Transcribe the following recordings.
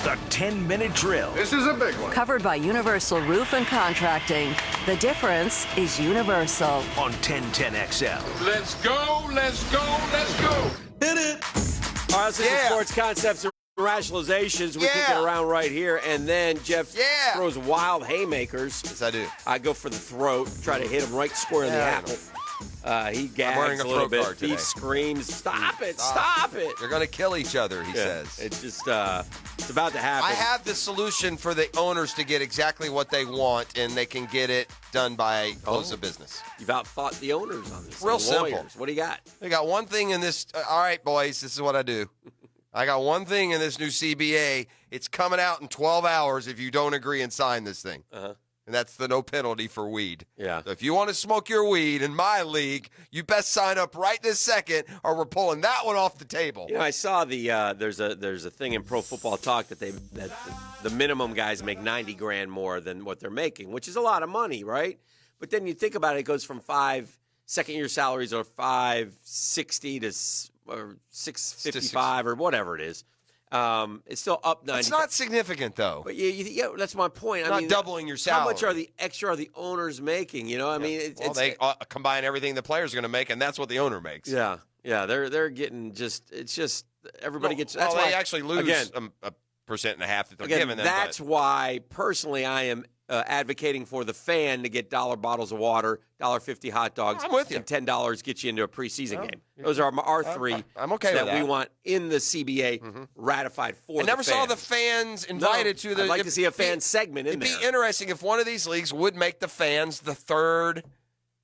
The 10-minute drill. This is a big one. Covered by Universal Roof and Contracting. The difference is universal. On 1010XL. Let's go, let's go, let's go. Hit it. All right, let's get sports concepts and rationalizations. We kick it around right here. And then Jeff throws wild haymakers. Yes, I do. I go for the throat, try to hit him right square in the apple. He gags a little bit. He screams, stop it, stop it. They're going to kill each other, he says. It's just, it's about to happen. I have the solution for the owners to get exactly what they want, and they can get it done by close of business. You've outthought the owners on this. Real the simple. lawyers. What do you got? They got one thing in this. All right, boys, this is what I do. I got one thing in this new CBA. It's coming out in 12 hours if you don't agree and sign this thing. And that's the no penalty for weed. Yeah. So if you want to smoke your weed in my league, you best sign up right this second, or we're pulling that one off the table. You know, I saw the there's a thing in Pro Football Talk that the minimum guys make $90,000 more than what they're making, which is a lot of money, right? But then you think about it, it goes from 5 second-year salaries or $560 to or $655 or whatever it is. It's still up 90. It's not significant, though. But yeah, that's my point. Not doubling your salary. How much are the extra are the owners making? You know, I mean, they combine everything the player's going to make, and that's what the owner makes. Yeah, they're getting it's just everybody gets. That's why why they actually lose again, a 1.5% that they're again, giving them. That's why personally I am advocating for the fan to get dollar bottles of water, $1.50 hot dogs, I'm with you. and $10 get you into a preseason game. Those are our three. I'm okay that with that. we want in the CBA ratified for. I never the saw fans. the fans invited to the. I'd like to see a fan segment in it'd there. It'd be interesting if one of these leagues would make the fans the third.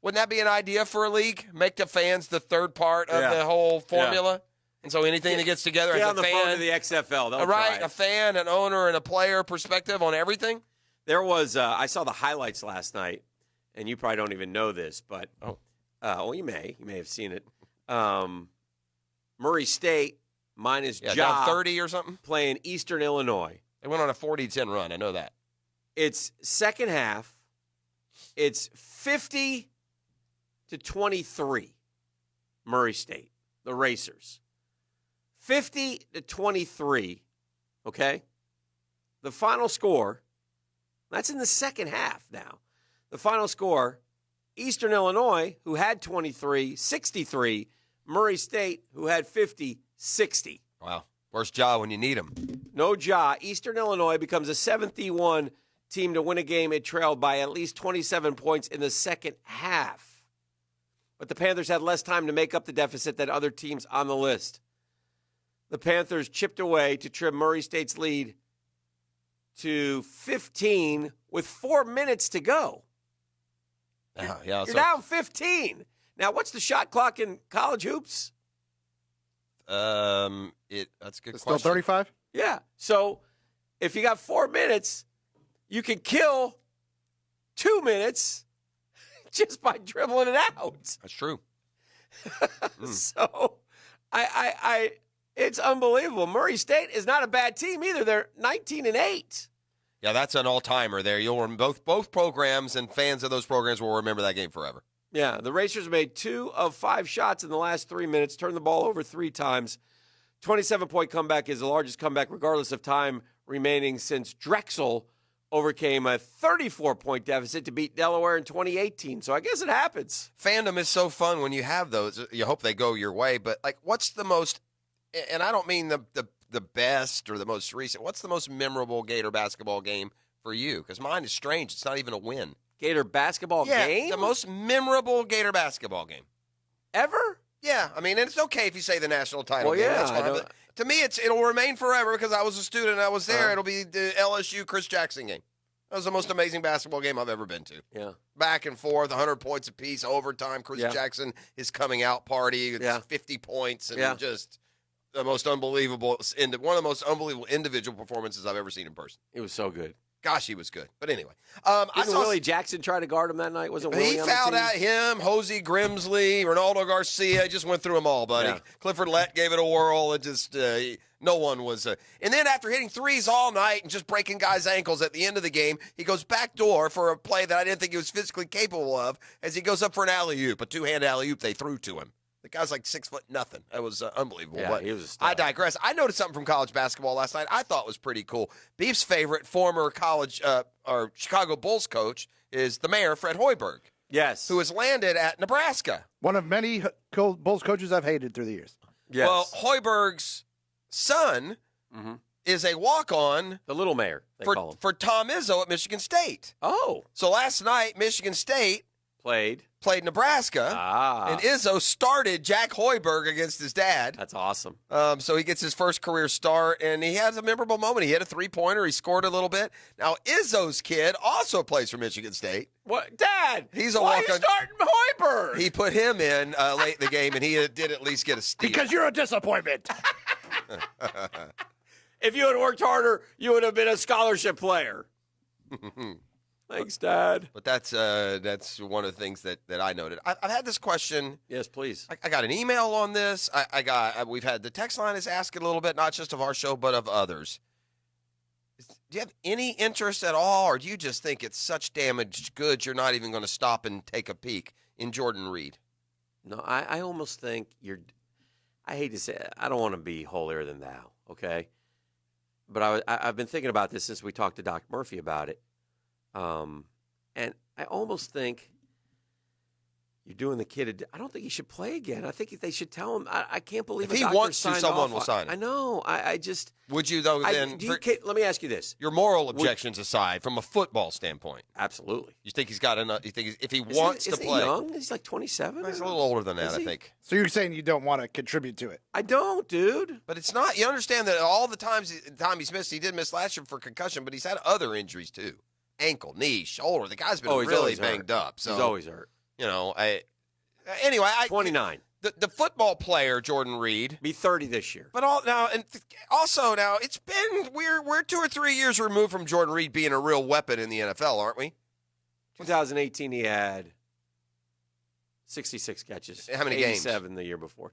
Wouldn't that be an idea for a league? Make the fans the third part of the whole formula. And so anything that gets together Get as on the a fan, phone to the XFL. They'll right? try it. A fan, an owner, and a player perspective on everything. There was I saw the highlights last night, and you probably don't even know this, but you may have seen it. Murray State minus down 30 or something, playing Eastern Illinois. They went on a 40-10 run. I know that. It's second half. It's 50-23. Murray State, the Racers. 50-23. Okay, the final score. That's in the second half now. The final score, Eastern Illinois, who had 23, 63. Murray State, who had 50, 60. Wow. Where's Ja when you need him? No Ja. Eastern Illinois becomes a 7-1 team to win a game it trailed by at least 27 points in the second half. But the Panthers had less time to make up the deficit than other teams on the list. The Panthers chipped away to trim Murray State's lead to 15 with 4 minutes to go. You're down 15. Now, what's the shot clock in college hoops? That's a good question. Still 35? Yeah. So if you got 4 minutes, you can kill 2 minutes just by dribbling it out. That's true. So it's unbelievable. Murray State is not a bad team either. They're 19-8. Yeah, that's an all-timer there. You'll both programs and fans of those programs will remember that game forever. Yeah, the Racers made 2 of 5 shots in the last 3 minutes, turned the ball over 3 times. 27-point comeback is the largest comeback regardless of time remaining since Drexel overcame a 34-point deficit to beat Delaware in 2018. So I guess it happens. Fandom is so fun when you have those. You hope they go your way, but like, what's the most? And I don't mean the best or the most recent. What's the most memorable Gator basketball game for you? Because mine is strange. It's not even a win. Gator basketball game? The most memorable Gator basketball game. Ever? Yeah. I mean, and it's okay if you say the national title Well, game. yeah, That's fine. But to me, it'll remain forever because I was a student and I was there. It'll be the LSU Chris Jackson game. That was the most amazing basketball game I've ever been to. Yeah. Back and forth, 100 points apiece, overtime. Chris Jackson, his coming out party, it's 50 points, and just the most unbelievable, one of the most unbelievable individual performances I've ever seen in person. It was so good. Gosh, he was good. But anyway. Didn't Willie Jackson try to guard him that night? Wasn't Willie He on the fouled team? out him, Hosey Grimsley, Ronaldo Garcia. Just went through them all, buddy. Yeah. Clifford Lett gave it a whirl. It just no one was. And then after hitting threes all night and just breaking guys' ankles at the end of the game, he goes backdoor for a play that I didn't think he was physically capable of as he goes up for an alley-oop, a two-hand alley-oop they threw to him. The guy's like 6 foot nothing. That was unbelievable. Yeah, but he was a stud. I digress. I noticed something from college basketball last night I thought was pretty cool. Beef's favorite former college or Chicago Bulls coach is the mayor, Fred Hoiberg, Yes. who has landed at Nebraska. One of many Bulls coaches I've hated through the years. Yes. Well, Hoiberg's son is a walk-on the little mayor, they call him. for Tom Izzo at Michigan State. Oh. So last night, Michigan State Played Nebraska, and Izzo started Jack Hoiberg against his dad. That's awesome. So he gets his first career start, and he has a memorable moment. He hit a three-pointer. He scored a little bit. Now, Izzo's kid also plays for Michigan State. What, Dad? He's a why walk-on. are you starting Hoiberg? He put him in late in the game, and he did at least get a steal. Because you're a disappointment. If you had worked harder, you would have been a scholarship player. Thanks, Dad. But that's one of the things that I noted. I've had this question. Yes, please. I got an email on this. We've had the text line is asking a little bit, not just of our show, but of others. Do you have any interest at all, or do you just think it's such damaged goods you're not even going to stop and take a peek in Jordan Reed? No, I almost think I hate to say it. I don't want to be holier than thou, okay? But I've been thinking about this since we talked to Doc Murphy about it. And I almost think you're doing the kid. I don't think he should play again. I think they should tell him. I can't believe if he wants to, someone will sign him. I know. I just. Would you though? Then let me ask you this: your moral objections aside, from a football standpoint, absolutely. You think he's got enough? You think if he wants to play, he young? He's like 27. He's a little older than that, I think. So you're saying you don't want to contribute to it? I don't, dude. But it's not. You understand that all the time he's missed. He did miss last year for concussion, but he's had other injuries too. Ankle, knee, shoulder. The guy's been really banged up. So he's always hurt. You know, 29. The football player Jordan Reed be 30 this year. But now it's been we're 2 or 3 years removed from Jordan Reed being a real weapon in the NFL, aren't we? 2018 he had 66 catches. How many games? 87 the year before.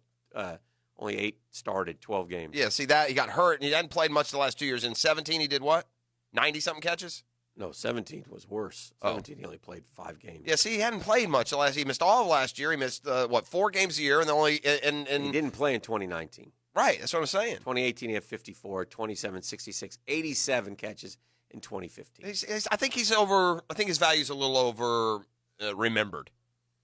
Only 8 started, 12 games. Yeah, see that he got hurt and he hadn't played much the last 2 years. In 17 he did what? 90-something catches? No, 17 was worse. 17 he only played 5 games. Yeah, see, he hadn't played much the last. He missed all of last year. He missed 4 games a year, and he didn't play in 2019. Right, that's what I'm saying. 2018 he had 54, 27, 66, 87 catches in 2015. I think he's over. I think his value's a little over remembered,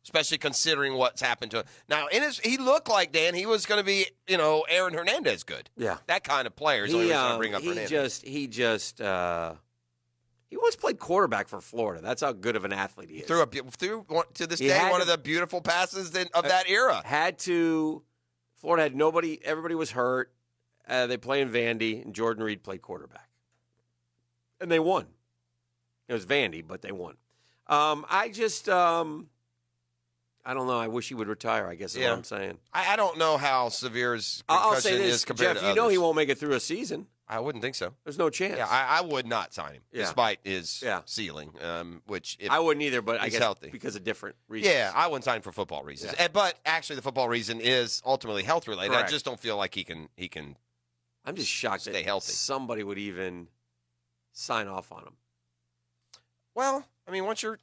especially considering what's happened to him. Now, he looked like Dan. He was going to be, Aaron Hernandez good. Yeah, that kind of player. Is always going to bring up Hernandez. He once played quarterback for Florida. That's how good of an athlete he is. Threw to this day one of the beautiful passes of that era. Florida had nobody. Everybody was hurt. They play in Vandy, and Jordan Reed played quarterback, and they won. It was Vandy, but they won. I don't know. I wish he would retire, I guess is what I'm saying. I don't know how severe his concussion is compared Jeff, to others. he won't make it through a season. I wouldn't think so. There's no chance. Yeah, I would not sign him, despite his ceiling, which I wouldn't either, but I guess healthy. Because of different reasons. Yeah, I wouldn't sign him for football reasons. Yeah. But actually, the football reason is ultimately health-related. Correct. I just don't feel like he can I'm just shocked stay that healthy. Somebody would even sign off on him. Well, I mean, once you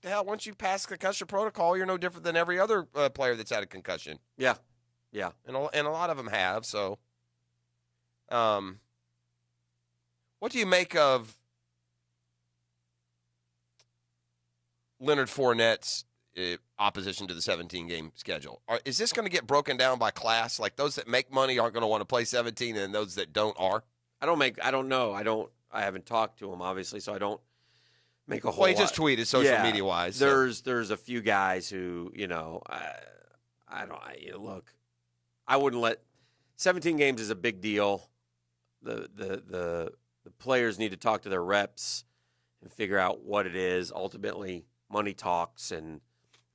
pass concussion protocol, you're no different than every other player that's had a concussion. Yeah. And a lot of them have. So, what do you make of Leonard Fournette's opposition to the 17-game schedule? Is this going to get broken down by class? Like those that make money aren't going to want to play 17, and those that don't are? I don't know. I haven't talked to him, obviously, so I don't make a whole Well, he lot. just tweeted social media-wise. There's a few guys who, look, I wouldn't let 17 games is a big deal. The players need to talk to their reps and figure out what it is. Ultimately, money talks, and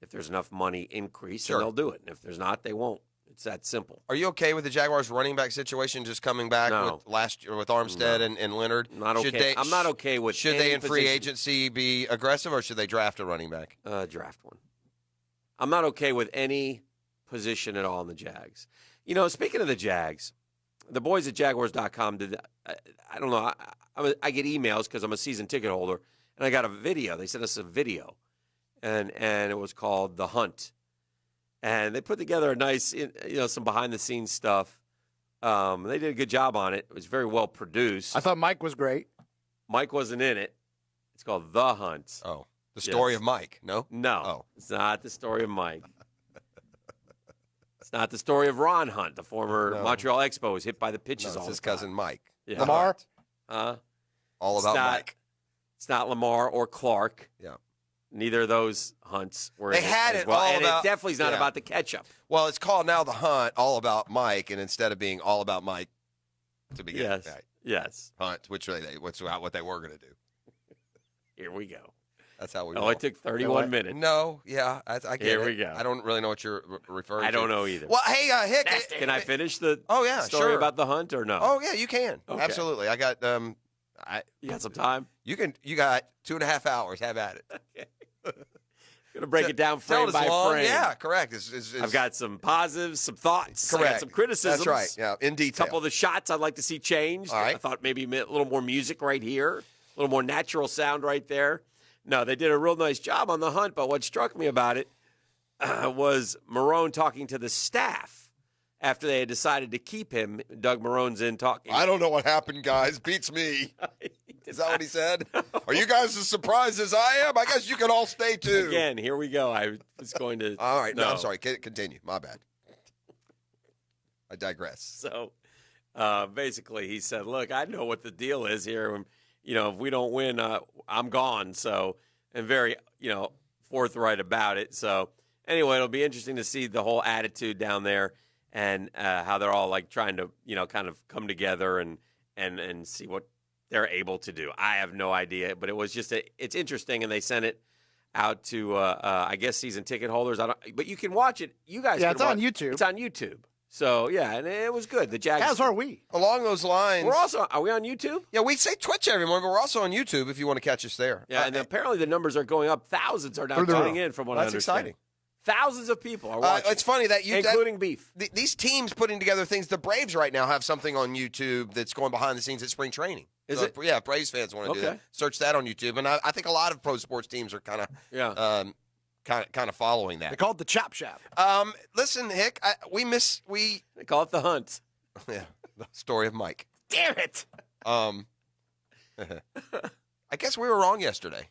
if there's enough money increase, then they'll do it. And if there's not, they won't. It's that simple. Are you okay with the Jaguars running back situation just coming back with last year with Armstead and Leonard? Not okay. I'm not okay with. Should any they in free position. agency be aggressive, or should they draft a running back? Draft one. I'm not okay with any position at all in the Jags. Speaking of the Jags, the boys at Jaguars.com did. I don't know. I get emails because I'm a season ticket holder, and I got a video. They sent us a video, and it was called The Hunt. And they put together a nice, some behind-the-scenes stuff. They did a good job on it. It was very well produced. I thought Mike was great. Mike wasn't in it. It's called The Hunt. Oh, the story Yes. of Mike. No? No, Oh. it's not the story of Mike. It's not the story of Ron Hunt, the former No. Montreal Expo, was hit by the No, pitches it's all his the time. cousin Mike. Yeah. Lamar? All It's about not- Mike. It's not Lamar or Clark. Yeah. Neither of those hunts were. They in had as it well. all and about- it definitely is not yeah. about the ketchup. Well, it's called now The Hunt, all about Mike, and instead of being all about Mike to begin Yes, with, right, yes. Hunt, which what's what they were going to do. Here we go. That's how we. It roll. only took 31 minutes. No, yeah, I get Here it. we go. I don't really know what you're referring to. I don't know either. Well, hey, Hick. Can I finish the Oh, yeah, story sure. about the hunt or no? Oh yeah, you can. Okay. Absolutely. I got You got some time? You got 2.5 hours. Have at it. Going to break it down Tell frame us by long. frame. Yeah, correct. It's I've got some positives, some thoughts. I got correct. some criticisms. That's right. Yeah, in A detail. couple of the shots I'd like to see changed. All right. I thought maybe a little more music right here, a little more natural sound right there. No, they did a real nice job on the hunt, but what struck me about it was Marone talking to the staff after they had decided to keep him. Doug Marone's in talking. I don't know what happened, guys. Beats me. Is that what he said? Are you guys as surprised as I am? I guess you can all stay too. Again, here we go. I was going to. All right. No, I'm sorry. Continue. My bad. I digress. So basically, he said, look, I know what the deal is here. And, if we don't win, I'm gone. So, and very, forthright about it. So, anyway, it'll be interesting to see the whole attitude down there and how they're all like trying to, kind of come together and see what they're able to do. I have no idea, but it was just it's interesting, and they sent it out to I guess season ticket holders. But you can watch it. You guys, Yeah, can it's on watch- YouTube. It's on YouTube. So yeah, and it was good. The Jags. As are we. Along those lines, Are we on YouTube? Yeah, we say Twitch every morning, but we're also on YouTube if you want to catch us there. Yeah, and apparently the numbers are going up. Thousands are now Through the tuning roof. in from what I That's understand. exciting. Thousands of people are watching. It's funny that including beef. These teams putting together things. The Braves right now have something on YouTube that's going behind the scenes at spring training. Is it? Yeah, Braves fans want to do Okay. that. Search that on YouTube, and I think a lot of pro sports teams are kind of following They that. call it the Chop Shop. Listen, Hick, we They call it the hunt. yeah, the story of Mike. Damn it! I guess we were wrong yesterday.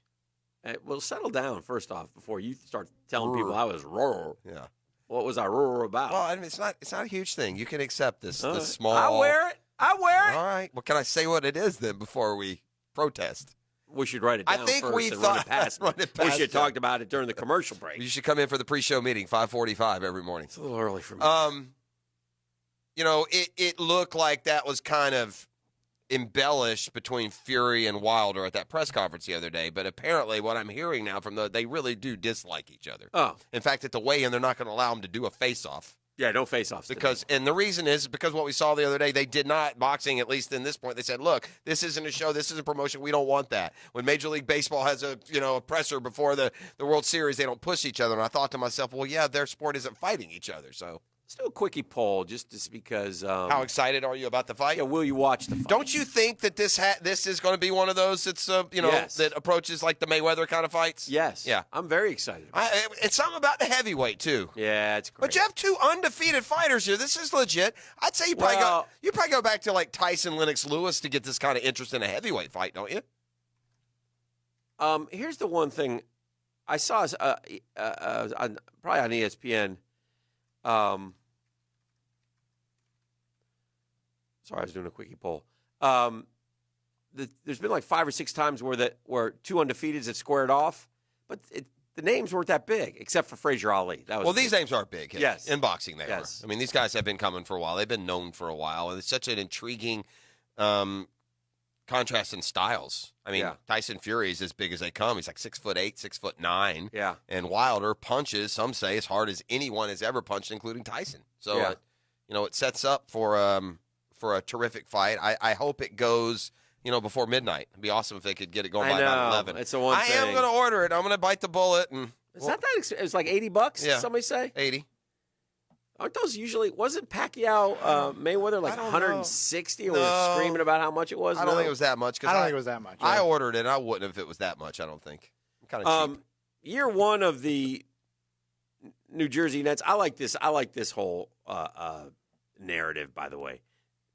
Well, settle down first off before you start telling people I was roar. Yeah. What was I roar about? Well, I mean, it's not a huge thing. You can accept this All right. small. I wear it. All right. Well, can I say what it is then before we protest? We should write it I down think first we and thought- run it past. run it we past should have you. talked about it during the commercial break. You should come in for the pre-show meeting, 5:45 every morning. It's a little early for me. It looked like that was kind of embellished between Fury and Wilder at that press conference the other day, but apparently what I'm hearing now from they really do dislike each other. Oh, In fact, at the weigh-in, they're not going to allow them to do a face-off. yeah, no face-offs today. And the reason is because what we saw the other day, they did not, boxing, at least in this point, they said, look, this isn't a show, this isn't promotion, we don't want that. When Major League Baseball has a presser before the World Series, they don't push each other. And I thought to myself, well, yeah, their sport isn't fighting each other. So Let's do a quickie poll just because. how excited are you about the fight? Yeah, will you watch the fight? Don't you think that this is going to be one of those that's Yes. that approaches like the Mayweather kind of fights? Yes. Yeah. I'm very excited. It's something about the heavyweight too. Yeah, it's great. But you have two undefeated fighters here. This is legit. I'd say you probably go back to like Tyson, Lennox Lewis to get this kind of interest in a heavyweight fight, don't you? Here's the one thing I saw probably on ESPN. Sorry, I was doing a quickie poll. There's been like 5 or 6 times where two undefeateds have squared off, but the names weren't that big, except for Frazier Ali. That was Well, these big. names are big. Yes. In boxing, they Yes. are. I mean, these guys have been coming for a while. They've been known for a while. And it's such an intriguing contrast in styles. I mean, Yeah. Tyson Fury is as big as they come. He's like 6'8", 6'9". Yeah. And Wilder punches, some say, as hard as anyone has ever punched, including Tyson. So, Yeah. it sets up for a terrific fight. I hope it goes, before midnight. It'd be awesome if they could get it going by about 11. It's the one I am thing. going to order it. I'm going to bite the bullet. And It's not that expensive. It's like $80, Yeah. somebody say? 80. Aren't those usually, wasn't Pacquiao Mayweather like I don't 160 and we know. were screaming about how much it was? I don't think it was that much. 'Cause I don't think it was that much. I yeah. ordered it, and I wouldn't if it was that much, I don't think. I'm kind of cheap. Year one of the New Jersey Nets. I like this. I like this whole narrative, by the way,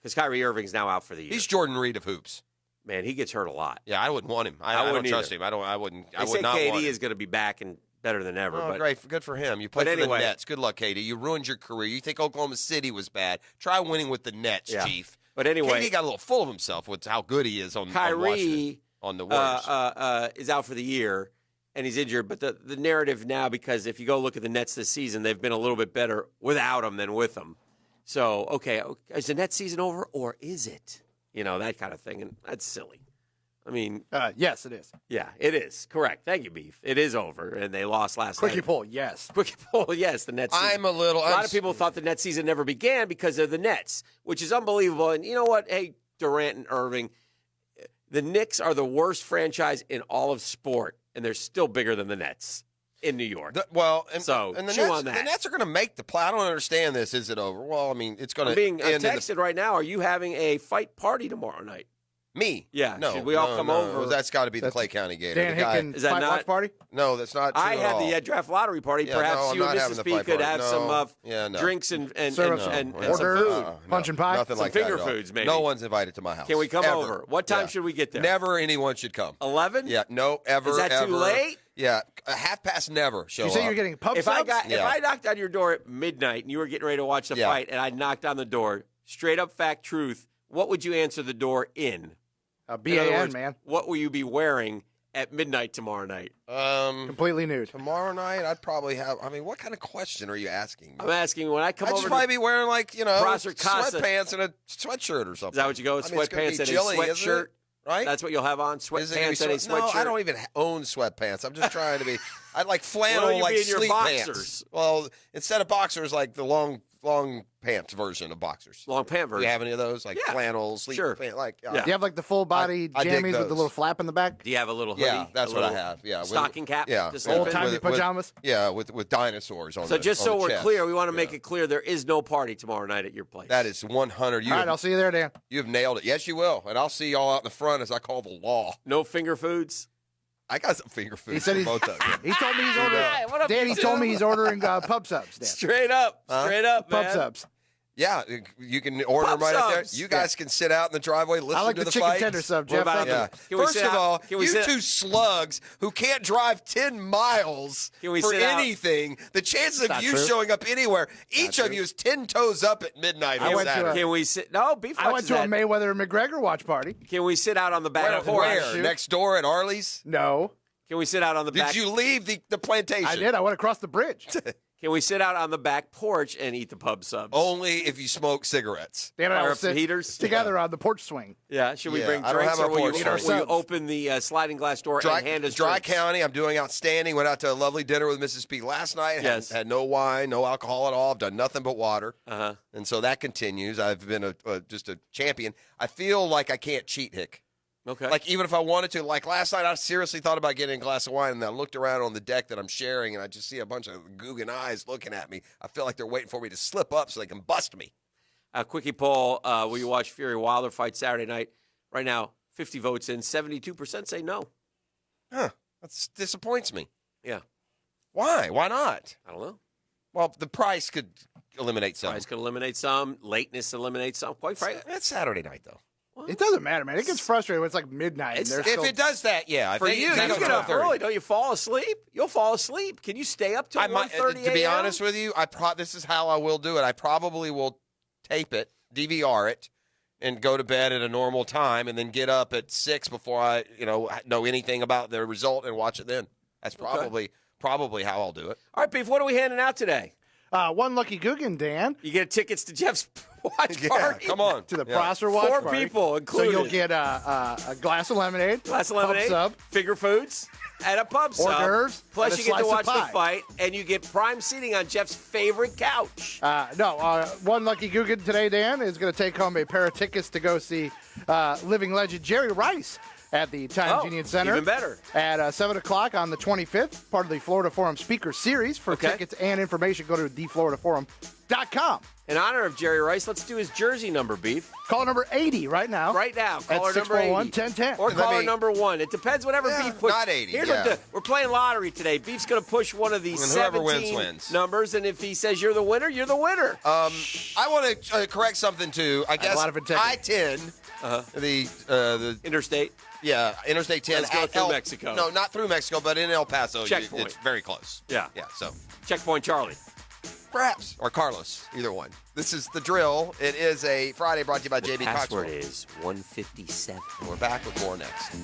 because Kyrie Irving's now out for the year. He's Jordan Reed of hoops. Man, he gets hurt a lot. Yeah, I wouldn't want him. I wouldn't don't trust either. him. I would Say not KD want him. is going to be back and better than ever. Oh, but great. Good for him. You played but for anyway. the Nets. Good luck, KD. You ruined your career. You think Oklahoma City was bad. Try winning with the Nets, Yeah. Chief. But anyway. KD got a little full of himself with how good he is on Kyrie Washington, on the Warriors. is out for the year, and he's injured. But the narrative now, because if you go look at the Nets this season, they've been a little bit better without him than with him. So, okay, is the Nets season over, or is it? That kind of thing, and that's silly. I mean, yes, it is. yeah, it is. Correct. Thank you, Beef. It is over, and they lost last Quickie night. poll, yes. Quickie poll, yes, the Nets season. A lot of people thought the Nets season never began because of the Nets, which is unbelievable. And you know what? Hey, Durant and Irving, the Knicks are the worst franchise in all of sport, and they're still bigger than the Nets in New York. And So, and the chew Nets, on that. The Nets are going to make the play. I don't understand this. Is it over? Well, I mean, it's going I'm to being end in texted right now. Are you having a fight party tomorrow night? me. Yeah, No. should we all no, come no. over? That's got to be the That's Clay County Gator. Dan The guy- Hicken Is that fight not- watch party? No, that's not true I at had all. the draft lottery party. Yeah, Perhaps no, I'm you and not having Mrs. the P fight could party. have No. some Yeah, no. drinks and Serve some some food. orders, punch and pie. Nothing Some like that finger at all. foods, maybe. No one's invited to my house. Can we come Ever. over? What time Yeah. should we get there? Never anyone should come. 11? Yeah, no, ever. Is that too ever. late? Yeah, a half past never show You say up. you're getting pub If subs? if Yeah. I knocked on your door at midnight and you were getting ready to watch the Yeah. fight and I knocked on the door, straight up fact truth, what would you answer the door in? In other BAN, words, man. What will you be wearing at midnight tomorrow night? Completely nude. Tomorrow night, I'd probably have. I mean, what kind of question are you asking me? I'm asking when I come I'd over just to probably be wearing Prosser Casa. sweatpants and a sweatshirt or something. Is that what you go with? I mean, it's gonna Sweatpants be and chilly, a isn't sweatshirt? it? Right? That's what you'll have on? Is it gonna be Sweatpants and a sweatshirt? No, I don't even own sweatpants. I'm just trying to be. I like flannel, Well, you'll like be in your sleep boxers. pants. Well, instead of boxers, like the long pants version of boxers. Long pant Do version. you have any of those, like Yeah. flannel sleep Sure. pants? Like, Yeah. Do you have like the full body I dig jammies with those. the little flap in the back? Do you have a little hoodie? Yeah, that's A what I little have. Yeah, with- stocking cap? Yeah, to sleep in? Old-timey With- pajamas? Yeah, with dinosaurs on. So the, just on so the we're chest. clear, we want to Yeah. make it clear there is no party tomorrow night at your place. That is 100. All right, I'll see you there, Dan. You have nailed it. Yes, you will, and I'll see y'all out in the front as I call the law. No finger foods? I got some finger food He said for he's. both of you. He told me he's What ordering. up, Dan, he you told two? me he's ordering pub subs. Dan. Straight up, Huh? man. Pub subs. Yeah, you can order Pub them right out there. subs. You guys can sit out in the driveway, listen I like to the the chicken fights. tender sub, What Jeff. about Thank Yeah. you. Can we First sit of out- all, can we you sit- two slugs who can't drive 10 miles Can we for sit out- anything, the chances of Not you true. showing up anywhere, each of you is 10 toes up at midnight I on went to a- Saturday. Can we sit? No, beef. I went to a Mayweather and McGregor watch party. Can we sit out on the back Where? porch? Where? Next door at Arlie's? No, Can we sit out on the Did back? you leave the plantation? I did. I went across the bridge. Can we sit out on the back porch and eat the pub subs? Only if you smoke cigarettes. Dan and I Fire will up the sit heaters? together on the porch swing. Yeah. Should we Yeah, bring I don't drinks, have or a will porch you, swing. will you Subs. open the sliding glass door and hand us Dry drinks? County, I'm doing outstanding. Went out to a lovely dinner with Mrs. P last night. Yes. Had no wine, no alcohol at all. I've done nothing but water. Uh-huh. And so that continues. I've been just a champion. I feel like I can't cheat, Hick. Okay. Like, even if I wanted to. Like, last night, I seriously thought about getting a glass of wine, and I looked around on the deck that I'm sharing, and I just see a bunch of Guggen eyes looking at me. I feel like they're waiting for me to slip up so they can bust me. Quickie poll, will you watch Fury Wilder fight Saturday night? Right now, 50 votes in, 72% say no. Huh. That disappoints me. Yeah. Why? Why not? I don't know. Well, the price could eliminate some. Price could eliminate some. Lateness eliminates some. Quite frankly. That's Saturday night, though. It doesn't matter, man. It gets frustrating when it's like midnight. And It's- they're If still, it does that, yeah. I For think you, they you go get up 12:30. early. Don't you fall asleep? You'll fall asleep. Can you stay up till I might, 1:30 to be a.m.? honest with you, this is how I will do it. I probably will tape it, DVR it, and go to bed at a normal time, and then get up at 6 before I, know anything about the result and watch it then. That's probably how I'll do it. All right, Beef, what are we handing out today? one lucky Guggen, Dan, You get tickets to Jeff's watch Yeah, party. come on. to the Yeah. Prosser watch 4 party. people So included. you'll get a glass of lemonade, glass of pub lemonade, sub, finger foods, and a pub hors sub. d'oeuvres, Plus, and a you get to slice watch of the pie. fight, and you get prime seating on Jeff's favorite couch. one lucky Guggen today, Dan, is going to take home a pair of tickets to go see living legend Jerry Rice at the Times Union Center. Even better. At 7 o'clock on the 25th, part of the Florida Forum Speaker Series. For tickets and information, go to thefloridaforum.com. In honor of Jerry Rice, let's do his jersey number, Beef. Caller number 80 right now. Right now. Caller at number 80. 641-1010. Or caller number 1. It depends whatever Beef puts. Not 80, Here's yeah. what we're playing lottery today. Beef's going to push one of these And whoever 17 wins. numbers, and if he says you're the winner, you're the winner. I want to correct something, too. I guess a lot of integrity. I-10, the Interstate. Yeah, Interstate 10. Let's go at through Mexico. No, not through Mexico, but in El Paso. Checkpoint. It's very close. Yeah. Yeah, so Checkpoint Charlie. perhaps. Or Carlos, either one. This is The Drill. It is a Friday brought to you by JB Password Coxwell. is 157. And we're back with more next.